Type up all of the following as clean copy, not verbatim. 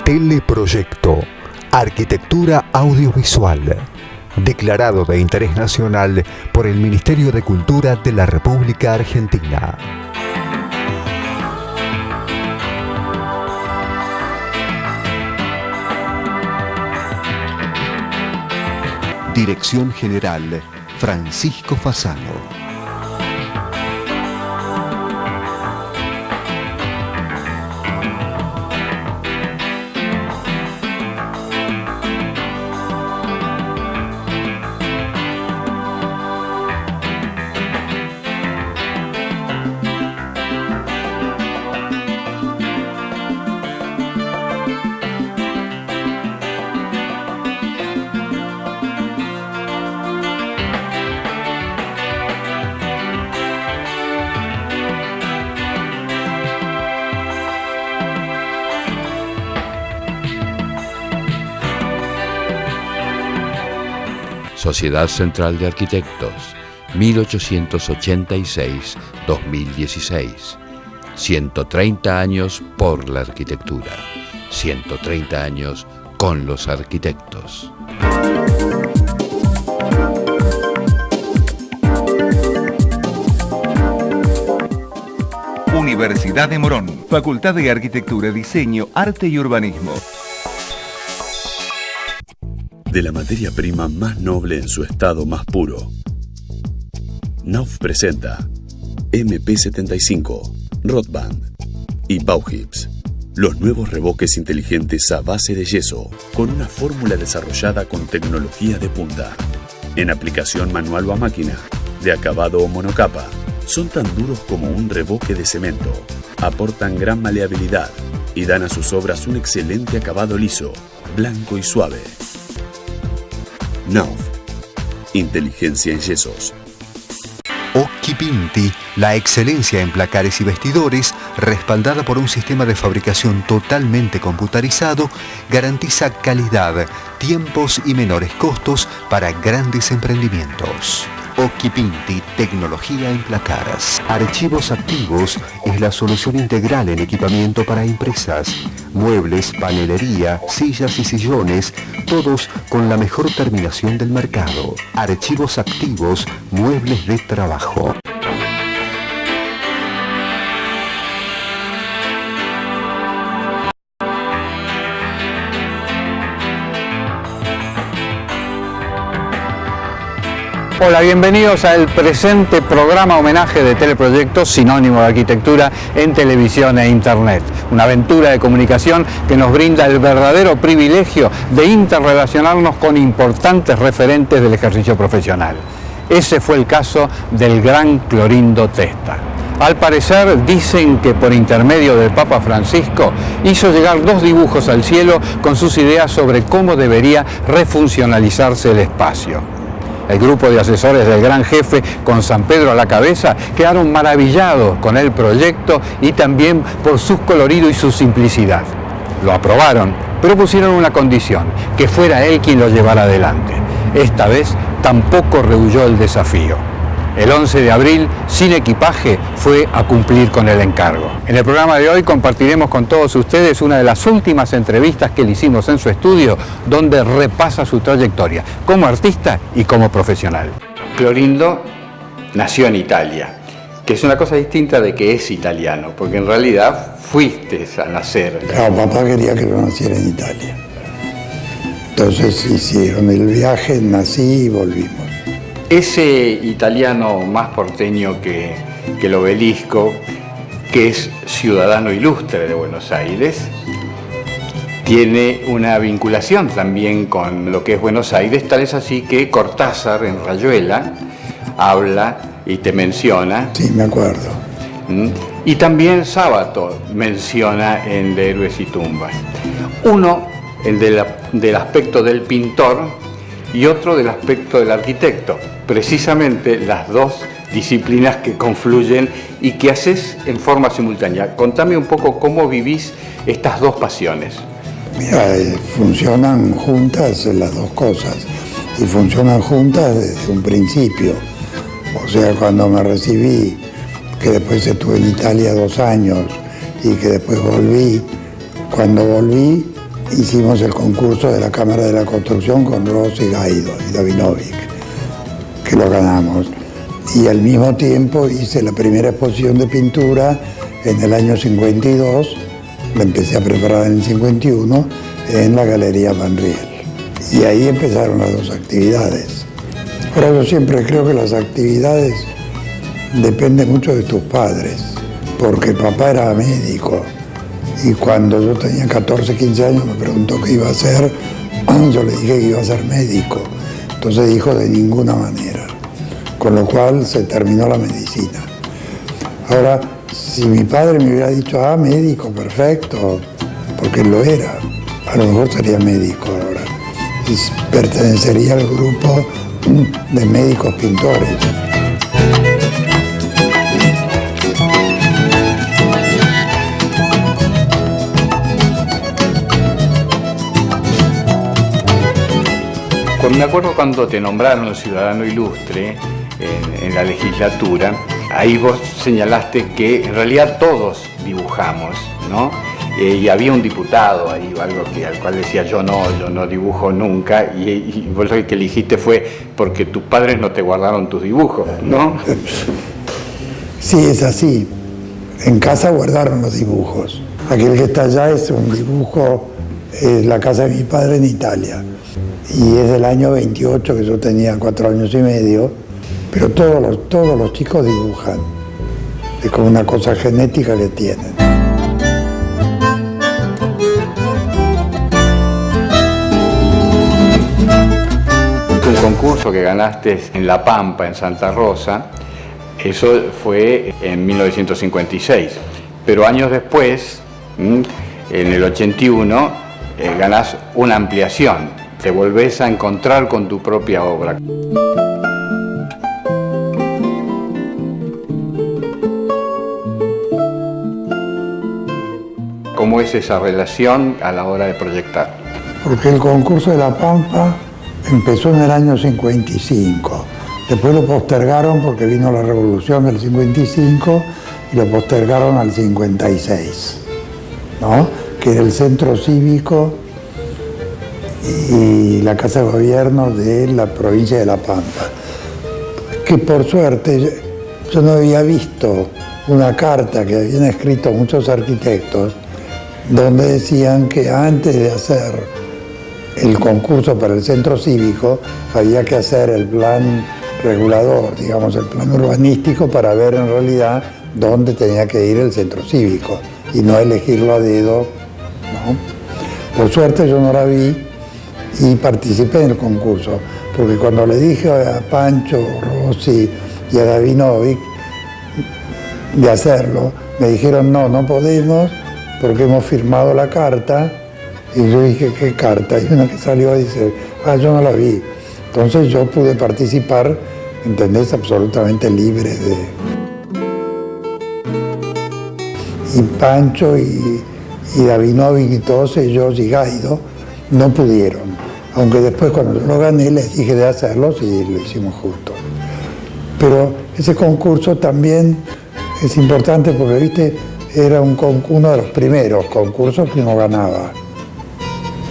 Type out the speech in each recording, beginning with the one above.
Teleproyecto, arquitectura audiovisual, declarado de interés nacional por el Ministerio de Cultura de la República Argentina. Dirección General, Francisco Fasano. Sociedad Central de Arquitectos, 1886-2016. 130 años por la arquitectura. 130 años con los arquitectos. Universidad de Morón, Facultad de Arquitectura, Diseño, Arte y Urbanismo. De la materia prima más noble en su estado más puro. Knauf presenta MP75, Rotband y Bauhips, los nuevos revoques inteligentes a base de yeso, con una fórmula desarrollada con tecnología de punta. En aplicación manual o a máquina, de acabado o monocapa, son tan duros como un revoque de cemento, aportan gran maleabilidad y dan a sus obras un excelente acabado liso, blanco y suave. Knauf, inteligencia en yesos. Occhipinti, la excelencia en placares y vestidores, respaldada por un sistema de fabricación totalmente computarizado, garantiza calidad, tiempos y menores costos para grandes emprendimientos. Occhipinti, tecnología en placares. Archivos Activos es la solución integral en equipamiento para empresas. Muebles, panelería, sillas y sillones, todos con la mejor terminación del mercado. Archivos Activos, muebles de trabajo. Hola, bienvenidos al presente programa homenaje de Teleproyecto, sinónimo de arquitectura en televisión e internet. Una aventura de comunicación que nos brinda el verdadero privilegio de interrelacionarnos con importantes referentes del ejercicio profesional. Ese fue el caso del gran Clorindo Testa. Al parecer dicen que por intermedio del Papa Francisco hizo llegar 2 dibujos al cielo con sus ideas sobre cómo debería refuncionalizarse el espacio. El grupo de asesores del gran jefe, con San Pedro a la cabeza, quedaron maravillados con el proyecto y también por su colorido y su simplicidad. Lo aprobaron, pero pusieron una condición, que fuera él quien lo llevara adelante. Esta vez tampoco rehuyó el desafío. El 11 de abril, sin equipaje, fue a cumplir con el encargo. En el programa de hoy compartiremos con todos ustedes una de las últimas entrevistas que le hicimos en su estudio, donde repasa su trayectoria como artista y como profesional. Clorindo nació en Italia, que es una cosa distinta de que es italiano, porque en realidad fuiste a nacer. Claro, papá quería que yo naciera en Italia. Entonces hicieron el viaje, nací y volvimos. Ese italiano más porteño que el Obelisco, que es ciudadano ilustre de Buenos Aires, tiene una vinculación también con lo que es Buenos Aires, tal es así que Cortázar en Rayuela habla y te menciona. Sí, me acuerdo. Y también Sábato menciona en De Héroes y Tumbas. Uno, el del aspecto del pintor, y otro del aspecto del arquitecto. Precisamente las dos disciplinas que confluyen y que haces en forma simultánea. Contame un poco cómo vivís estas dos pasiones. Mira, funcionan juntas las dos cosas y funcionan juntas desde un principio. O sea, cuando me recibí, que después estuve en Italia 2 años y que después volví, cuando volví hicimos el concurso de la Cámara de la Construcción con Rossi, Gaido y Davinovic, que lo ganamos. Y al mismo tiempo hice la primera exposición de pintura en el año 52, la empecé a preparar en el 51, en la Galería Van Riel. Y ahí empezaron las dos actividades. Ahora yo siempre creo que las actividades dependen mucho de tus padres, porque papá era médico y cuando yo tenía 14, 15 años me preguntó qué iba a hacer, yo le dije que iba a ser médico. Entonces dijo de ninguna manera, con lo cual se terminó la medicina. Ahora, si mi padre me hubiera dicho, médico, perfecto, porque él lo era, a lo mejor sería médico ahora. Y pertenecería al grupo de médicos pintores. Me acuerdo cuando te nombraron ciudadano ilustre en la legislatura, ahí vos señalaste que en realidad todos dibujamos, ¿no? Y había un diputado ahí, algo al cual decía yo no dibujo nunca, y vos lo que elegiste fue porque tus padres no te guardaron tus dibujos, ¿no? Sí, es así. En casa guardaron los dibujos. Aquel que está allá es un dibujo, es la casa de mi padre en Italia. Y es del año 28, que yo tenía 4 años y medio, pero todos los chicos dibujan. Es como una cosa genética que tienen. Un concurso que ganaste en La Pampa, en Santa Rosa, eso fue en 1956. Pero años después, en el 81, ganás una ampliación. Te volvés a encontrar con tu propia obra. ¿Cómo es esa relación a la hora de proyectar? Porque el concurso de La Pampa empezó en el año 55. Después lo postergaron porque vino la revolución del 55 y lo postergaron al 56, ¿no? Que era el centro cívico y la Casa de Gobierno de la provincia de La Pampa. Que por suerte yo no había visto una carta que habían escrito muchos arquitectos donde decían que antes de hacer el concurso para el centro cívico había que hacer el plan regulador, digamos el plan urbanístico, para ver en realidad dónde tenía que ir el centro cívico y no elegirlo a dedo, ¿no? Por suerte yo no la vi y participé en el concurso, porque cuando le dije a Pancho, Rossi y a Davinovic de hacerlo, me dijeron no podemos porque hemos firmado la carta. Y yo dije, ¿qué carta? Y una que salió dice, yo no la vi. Entonces yo pude participar, ¿entendés? Absolutamente libre de... Y Pancho y Davinovic y todos ellos y Gaido no pudieron. Aunque después cuando yo lo gané les dije de hacerlos y lo hicimos juntos. Pero ese concurso también es importante porque, viste, era uno de los primeros concursos que uno ganaba,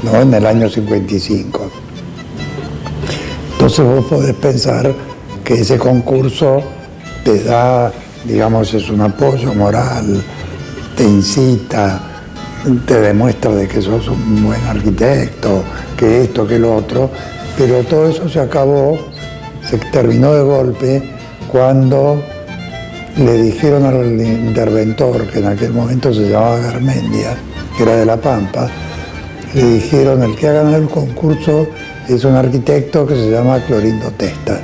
¿no? En el año 55. Entonces vos podés pensar que ese concurso te da, digamos, es un apoyo moral, te incita, te demuestra de que sos un buen arquitecto, que esto, que lo otro, pero todo eso se acabó, se terminó de golpe cuando le dijeron al interventor, que en aquel momento se llamaba Garmendia, que era de La Pampa, le dijeron, el que ha ganado el concurso es un arquitecto que se llama Clorindo Testa.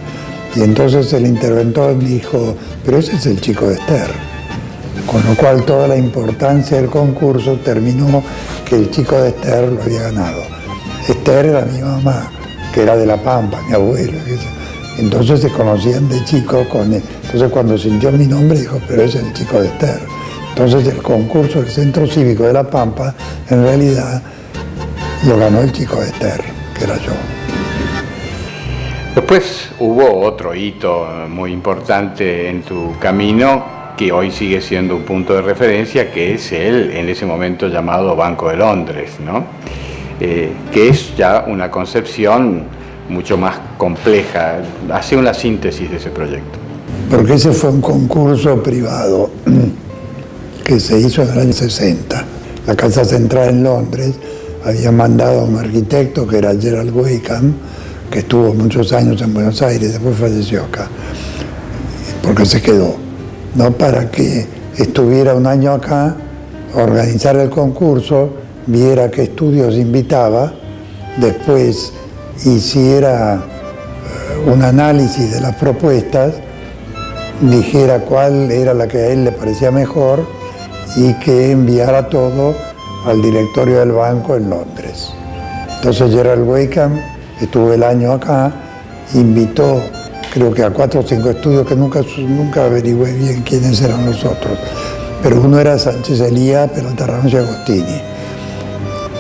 Y entonces el interventor dijo, pero ese es el chico de Ester. Con lo cual toda la importancia del concurso terminó que el chico de Ester lo había ganado. Ester era mi mamá, que era de La Pampa, mi abuelo. Entonces se conocían de chicos. Entonces cuando sintió mi nombre dijo, pero ese es el chico de Ester. Entonces el concurso del Centro Cívico de La Pampa, en realidad, lo ganó el chico de Ester, que era yo. Después hubo otro hito muy importante en tu camino, que hoy sigue siendo un punto de referencia, que es el, en ese momento llamado Banco de Londres, ¿no? que es ya una concepción mucho más compleja. Hace una síntesis de ese proyecto. Porque ese fue un concurso privado que se hizo en el año 60. La Casa Central en Londres había mandado a un arquitecto que era Gerald Wickham, que estuvo muchos años en Buenos Aires, después falleció acá, porque se quedó, ¿no? Para que estuviera un año acá, organizar el concurso, viera qué estudios invitaba, después hiciera un análisis de las propuestas, dijera cuál era la que a él le parecía mejor y que enviara todo al directorio del banco en Londres. Entonces Gerald Wickham estuvo el año acá, invitó creo que a 4 o 5 estudios que nunca averigüé bien quiénes eran los otros, pero uno era Sánchez Elía, Peralta Ramos y Agostini,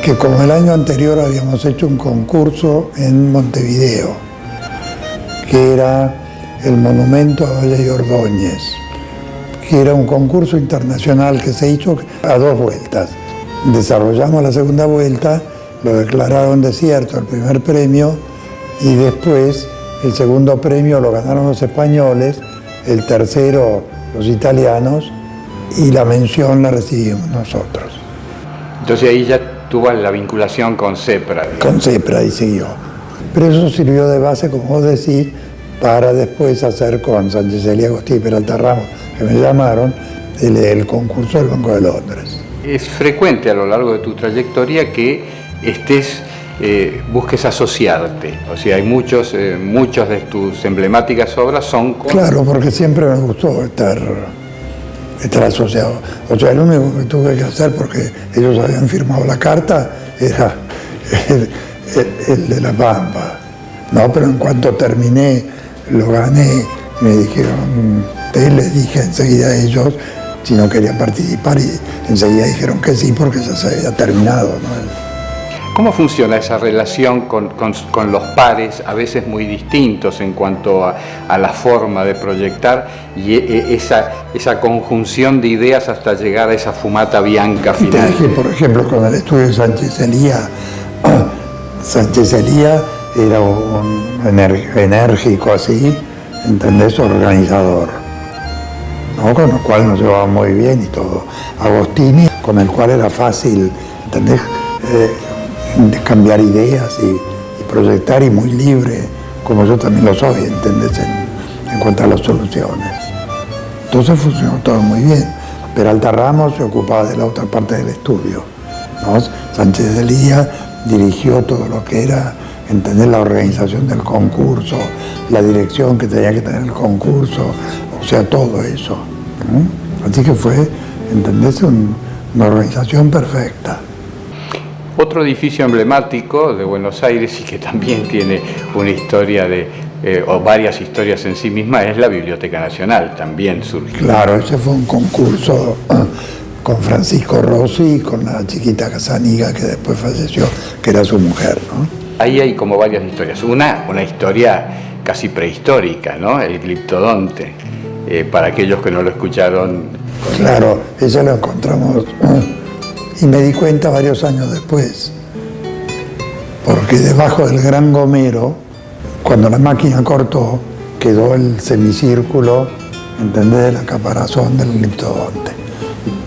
que como el año anterior habíamos hecho un concurso en Montevideo, que era el monumento a Valle y Ordóñez, que era un concurso internacional que se hizo a 2 vueltas. Desarrollamos la segunda vuelta, lo declararon desierto el primer premio y después el segundo premio lo ganaron los españoles, el tercero los italianos y la mención la recibimos nosotros. Entonces ahí ya tuvo la vinculación con CEPRA. Digamos. Con CEPRA y siguió. Pero eso sirvió de base, como vos decís, para después hacer con Sánchez Elía, Agostini y Peralta Ramos, que me llamaron, el concurso del Banco de Londres. Es frecuente a lo largo de tu trayectoria que busques asociarte, o sea, hay muchos de tus emblemáticas obras son con... Claro, porque siempre me gustó estar asociado. O sea, lo único que tuve que hacer, porque ellos habían firmado la carta, era el de La Pampa, ¿no? Pero en cuanto terminé, lo gané, me dijeron, les dije enseguida a ellos si no querían participar y enseguida dijeron que sí porque ya se había terminado, ¿no? ¿Cómo funciona esa relación con los pares, a veces muy distintos en cuanto a la forma de proyectar y esa conjunción de ideas hasta llegar a esa fumata bianca final? Te dije, por ejemplo, con el estudio de Sánchez Elía, Sánchez Elía era un enérgico así, ¿entendés? Organizador, ¿no? Con lo cual nos llevaba muy bien y todo. Agostini, con el cual era fácil, ¿entendés? De cambiar ideas y proyectar, y muy libre, como yo también lo soy, ¿entendés? En cuanto a las soluciones. Entonces funcionó todo muy bien. Peralta Ramos se ocupaba de la otra parte del estudio, ¿no? Sánchez Elía dirigió todo lo que era, ¿entendés? La organización del concurso, la dirección que tenía que tener el concurso, o sea, todo eso, ¿no? Así que fue, ¿entendés? Una organización perfecta. Otro edificio emblemático de Buenos Aires y que también tiene una historia o varias historias en sí misma es la Biblioteca Nacional, también surgió. Claro, ese fue un concurso con Francisco Rossi y con la chiquita Casaniga que después falleció, que era su mujer, ¿no? Ahí hay como varias historias. Una historia casi prehistórica, ¿no? El gliptodonte, para aquellos que no lo escucharon. Claro, eso lo encontramos... Y me di cuenta varios años después, porque debajo del Gran Gomero, cuando la máquina cortó, quedó el semicírculo, ¿entendés?, de la caparazón del gliptodonte.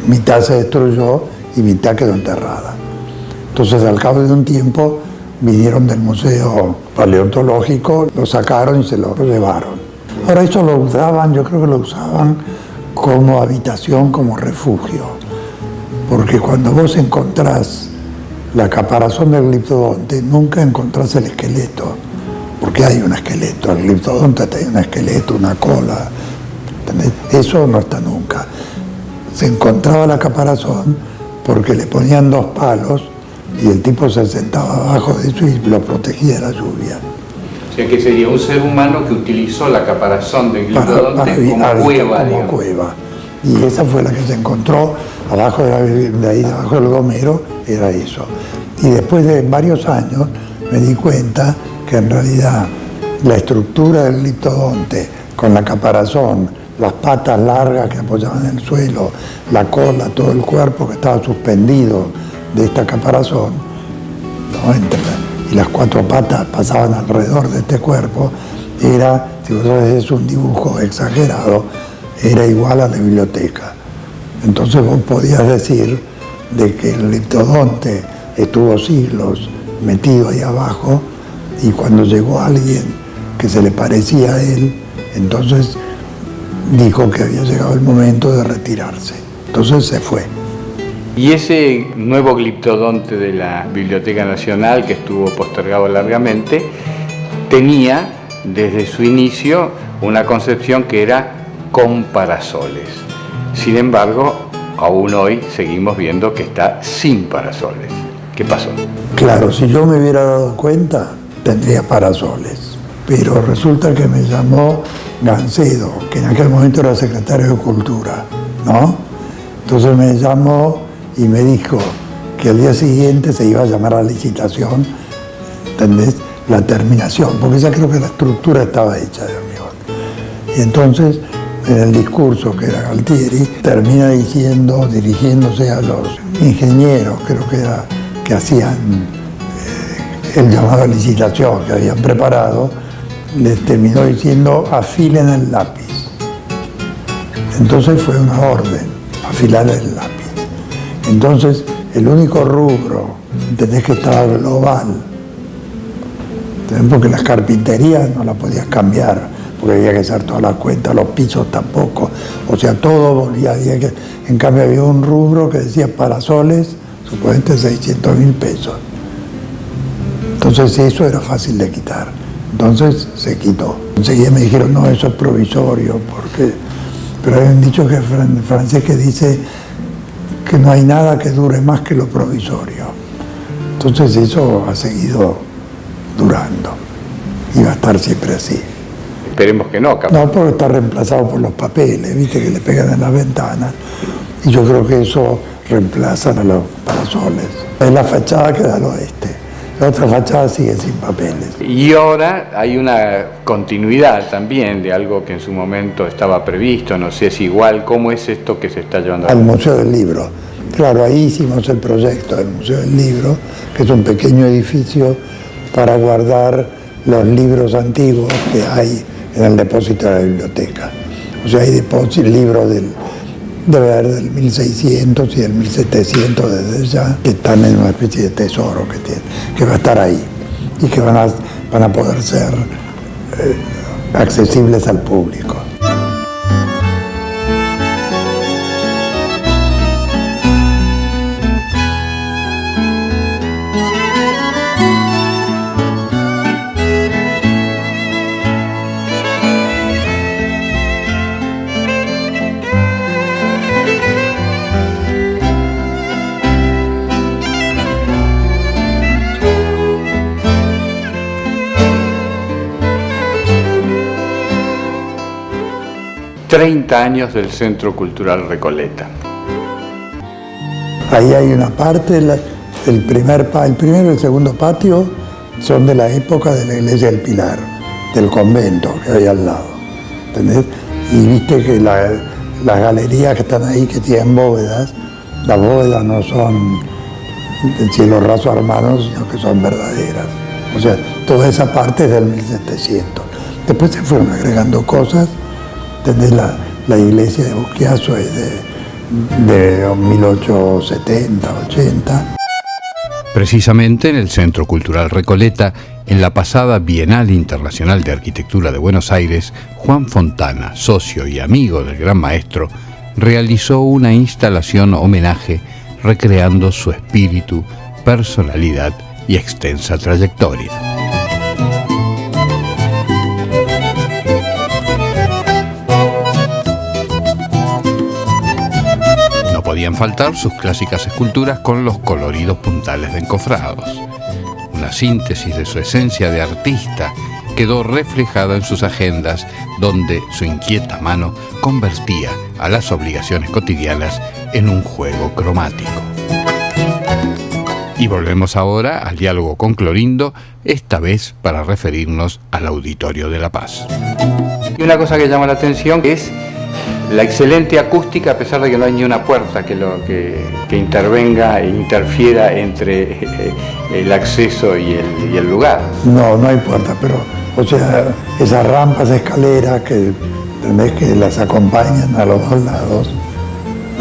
Mitad se destruyó y mitad quedó enterrada. Entonces, al cabo de un tiempo, vinieron del Museo Paleontológico, lo sacaron y se lo llevaron. Ahora, eso lo usaban, yo creo que lo usaban como habitación, como refugio. Porque cuando vos encontrás la caparazón del gliptodonte, nunca encontrás el esqueleto, porque hay un esqueleto, el gliptodonte tiene un esqueleto, una cola, ¿entendés? Eso no está nunca. Se encontraba la caparazón porque le ponían 2 palos y el tipo se sentaba abajo de eso y lo protegía de la lluvia. O sea que sería un ser humano que utilizó la caparazón del gliptodonte como cueva. Y esa fue la que se encontró abajo de ahí, debajo del Gomero, era eso. Y después de varios años me di cuenta que en realidad la estructura del gliptodonte, con la caparazón, las patas largas que apoyaban en el suelo, la cola, todo el cuerpo que estaba suspendido de esta caparazón, ¿no? Y las 4 patas pasaban alrededor de este cuerpo, era, si vos haces un dibujo exagerado, era igual a la biblioteca. Entonces vos podías decir de que el gliptodonte estuvo siglos metido ahí abajo, y cuando llegó alguien que se le parecía a él, entonces dijo que había llegado el momento de retirarse. Entonces se fue. Y ese nuevo gliptodonte de la Biblioteca Nacional, que estuvo postergado largamente, tenía desde su inicio una concepción que era con parasoles. Sin embargo, aún hoy seguimos viendo que está sin parasoles. ¿Qué pasó? Claro, si yo me hubiera dado cuenta, tendría parasoles. Pero resulta que me llamó Gancedo, que en aquel momento era secretario de Cultura, ¿no? Entonces me llamó y me dijo que al día siguiente se iba a llamar a la licitación, ¿entendés? La terminación, porque ya creo que la estructura estaba hecha de hormigón. Y entonces, en el discurso que era Galtieri, termina diciendo, dirigiéndose a los ingenieros, creo que era, que hacían el llamado a licitación que habían preparado, les terminó diciendo: afilen el lápiz. Entonces fue una orden, afilar el lápiz. Entonces, el único rubro, entendés, que estaba global, ¿entendés? Porque las carpinterías no las podías cambiar, porque había que hacer todas las cuentas, los pisos tampoco, o sea, todo volvía, había que... En cambio había un rubro que decía parasoles, supuestamente 600.000 pesos. Entonces eso era fácil de quitar, entonces se quitó. Enseguida me dijeron: no, eso es provisorio, porque... Pero hay un dicho que francés que dice que no hay nada que dure más que lo provisorio. Entonces eso ha seguido durando y va a estar siempre así. Esperemos que no, capaz. No, porque está reemplazado por los papeles, viste, que le pegan en las ventanas. Y yo creo que eso reemplazan a los parasoles. Es la fachada que da al oeste. La otra fachada sigue sin papeles. Y ahora hay una continuidad también de algo que en su momento estaba previsto, no sé si igual, ¿cómo es esto que se está llevando a Al cabo? Museo del Libro. Claro, ahí hicimos el proyecto del Museo del Libro, que es un pequeño edificio para guardar los libros antiguos que hay en el depósito de la biblioteca. O sea, hay depósitos, libros debe haber del 1600 y del 1700 desde ya, que están en una especie de tesoro que tienen, que va a estar ahí y que van a poder ser accesibles al público. ...30 años del Centro Cultural Recoleta. Ahí hay una parte, el primero y el segundo patio son de la época de la Iglesia del Pilar, del convento que hay al lado, ¿entendés? Y viste que las galerías que están ahí, que tienen bóvedas, las bóvedas no son de cielo raso armados, sino que son verdaderas. O sea, toda esa parte es del 1700. Después se fueron agregando cosas. ¿Entendés? La iglesia de Busquiazo es de 1870, 80. Precisamente en el Centro Cultural Recoleta, en la pasada Bienal Internacional de Arquitectura de Buenos Aires, Juan Fontana, socio y amigo del gran maestro, realizó una instalación homenaje recreando su espíritu, personalidad y extensa trayectoria. Podían faltar sus clásicas esculturas con los coloridos puntales de encofrados. Una síntesis de su esencia de artista quedó reflejada en sus agendas, donde su inquieta mano convertía a las obligaciones cotidianas en un juego cromático. Y volvemos ahora al diálogo con Clorindo, esta vez para referirnos al Auditorio de La Paz. Y una cosa que llama la atención es La excelente acústica, a pesar de que no hay ni una puerta que intervenga e interfiera entre el acceso y el lugar. No, no hay puerta, pero, o sea, esas rampas, escaleras que, ¿entendés? Que las acompañan a los dos lados,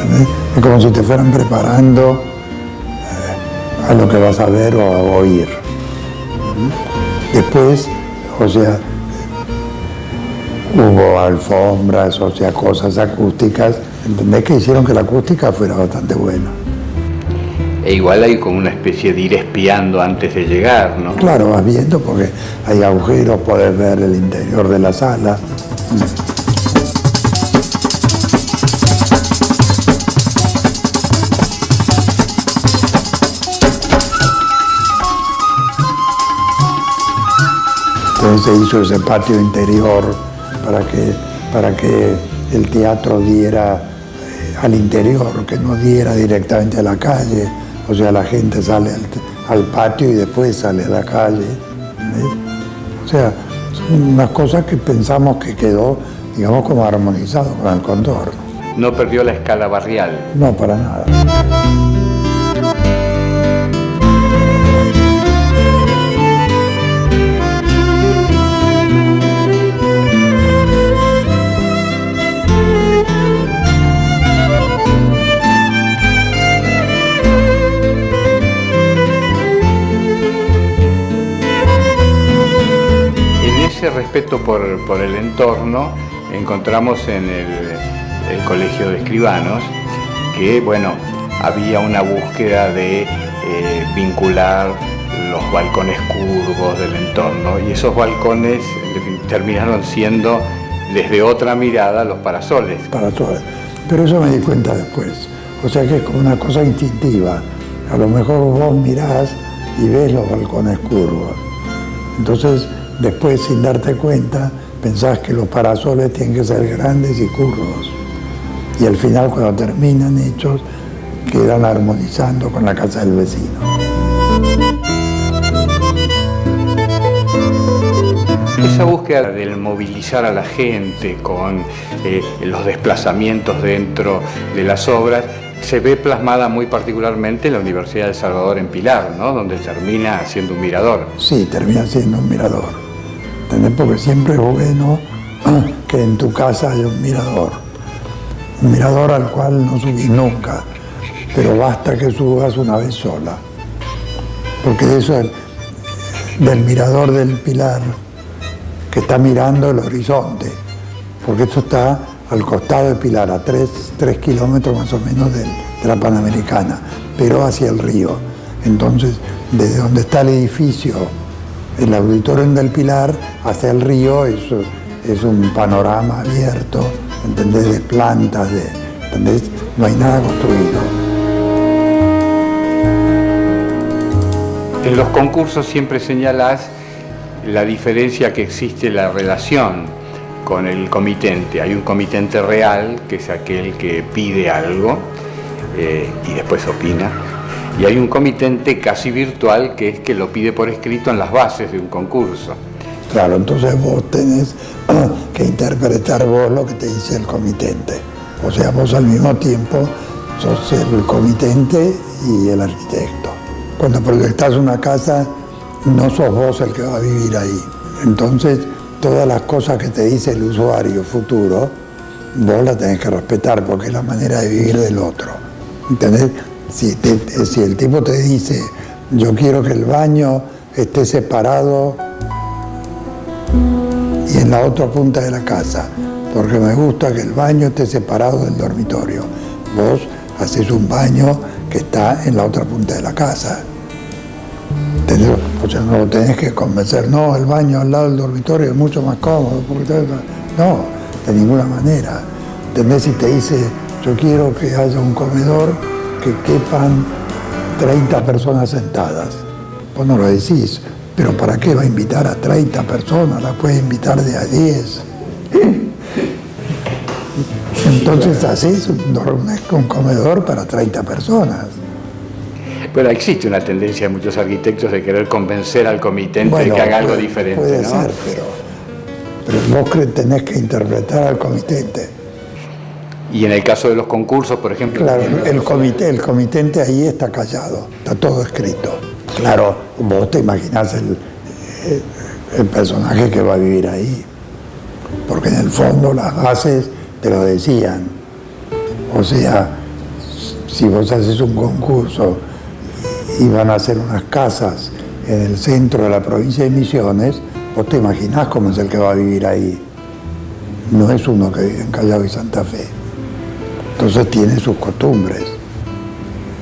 ¿entendés? Es como si te fueran preparando a lo que vas a ver o a oír. Después, o sea, hubo alfombras, o sea, cosas acústicas, ¿entendés? Que hicieron que la acústica fuera bastante buena. E igual hay como una especie de ir espiando antes de llegar, ¿no? Claro, vas viendo porque hay agujeros, podés ver el interior de la sala. Entonces se hizo ese patio interior para que el teatro diera al interior, que no diera directamente a la calle. O sea, la gente sale al patio y después sale a la calle. O sea, son unas cosas que pensamos que quedó, digamos, como armonizado con el contorno. No perdió la escala barrial. No, para nada. Ese respeto por el entorno encontramos en el Colegio de Escribanos, que bueno, había una búsqueda de vincular los balcones curvos del entorno, y esos balcones terminaron siendo desde otra mirada los parasoles. Parasoles. Pero eso me di cuenta después. O sea que es como una cosa instintiva. A lo mejor vos mirás y ves los balcones curvos. Entonces, después, sin darte cuenta, pensás que los parasoles tienen que ser grandes y curvos. Y al final, cuando terminan hechos, quedan armonizando con la casa del vecino. Esa búsqueda del movilizar a la gente con los desplazamientos dentro de las obras se ve plasmada muy particularmente en la Universidad de El Salvador en Pilar, ¿no? Donde termina siendo un mirador. Sí, termina siendo un mirador. ¿Entendés? Porque siempre es bueno que en tu casa haya un mirador al cual no subís nunca, pero basta que subas una vez sola, porque de eso del mirador del Pilar, que está mirando el horizonte, porque esto está al costado de Pilar, a 3 kilómetros más o menos de la Panamericana, pero hacia el río. Entonces, desde donde está el edificio, el auditorio del Pilar, hacia el río, eso es un panorama abierto, ¿entendés? De plantas, ¿entendés? No hay nada construido. En los concursos siempre señalás la diferencia que existe en la relación con el comitente. Hay un comitente real, que es aquel que pide algo y después opina. Y hay un comitente casi virtual, que es que lo pide por escrito en las bases de un concurso. Claro, entonces vos tenés que interpretar vos lo que te dice el comitente. O sea, vos al mismo tiempo sos el comitente y el arquitecto. Cuando proyectás una casa, no sos vos el que va a vivir ahí. Entonces, todas las cosas que te dice el usuario futuro, vos las tenés que respetar, porque es la manera de vivir del otro. ¿Entendés? Si el tipo te dice, yo quiero que el baño esté separado y en la otra punta de la casa, porque me gusta que el baño esté separado del dormitorio. Vos haces un baño que está en la otra punta de la casa. ¿Entendés? O sea, no lo tenés que convencer, no, el baño al lado del dormitorio es mucho más cómodo. No, de ninguna manera. ¿Entendés? Si te dice, yo quiero que haya un comedor que quepan 30 personas sentadas. Vos no lo decís, pero ¿para qué va a invitar a 30 personas? La puede invitar de a 10. Entonces haces un comedor para 30 personas. Pero existe una tendencia de muchos arquitectos de querer convencer al comitente de que haga algo diferente, puede ¿no? ser, pero vos tenés que interpretar al comitente. Y en el caso de los concursos, por ejemplo... Claro, el comitente ahí está callado, está todo escrito. Claro, vos te imaginás el personaje que va a vivir ahí, porque en el fondo las bases te lo decían. O sea, si vos haces un concurso y van a hacer unas casas en el centro de la provincia de Misiones, vos te imaginás cómo es el que va a vivir ahí. No es uno que vive en Callao y Santa Fe. Entonces tiene sus costumbres.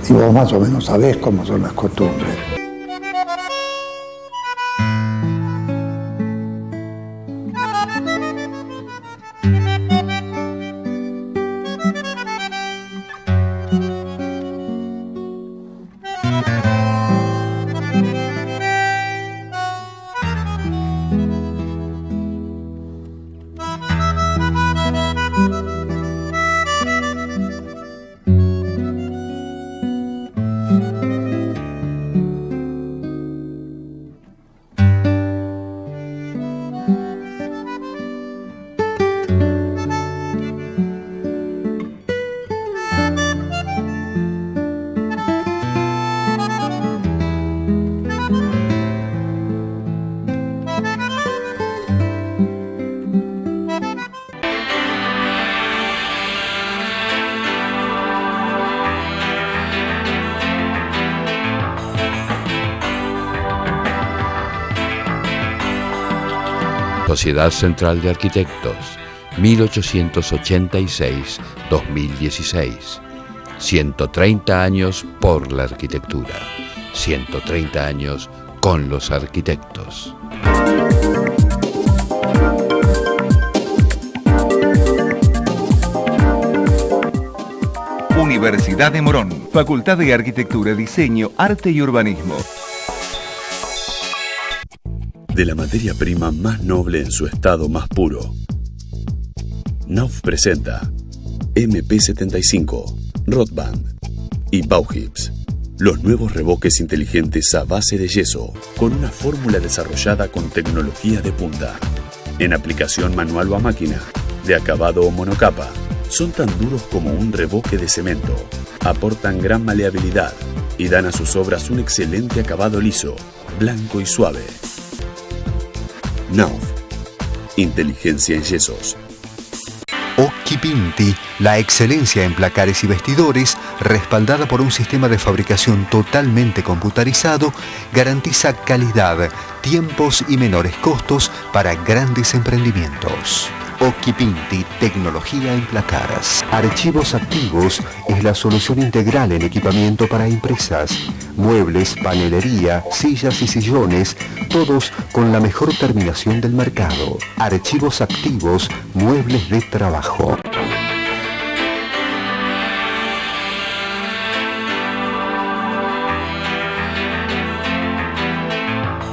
Y vos más o menos sabés cómo son las costumbres. Sociedad Central de Arquitectos, 1886-2016. 130 años por la arquitectura. 130 años con los arquitectos. Universidad de Morón, Facultad de Arquitectura, Diseño, Arte y Urbanismo. De la materia prima más noble en su estado más puro. Knauf presenta MP75, Rotband y Bauhips, los nuevos revoques inteligentes a base de yeso, con una fórmula desarrollada con tecnología de punta. En aplicación manual o a máquina, de acabado o monocapa, son tan duros como un revoque de cemento, aportan gran maleabilidad y dan a sus obras un excelente acabado liso, blanco y suave. Knauf, inteligencia en yesos. Occhipinti, la excelencia en placares y vestidores, respaldada por un sistema de fabricación totalmente computarizado, garantiza calidad, tiempos y menores costos para grandes emprendimientos. Occhipinti, tecnología en placares. Archivos Activos es la solución integral en equipamiento para empresas. Muebles, panelería, sillas y sillones, todos con la mejor terminación del mercado. Archivos Activos, muebles de trabajo.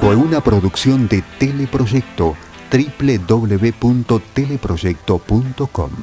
Fue una producción de Teleproyecto, www.teleproyecto.com.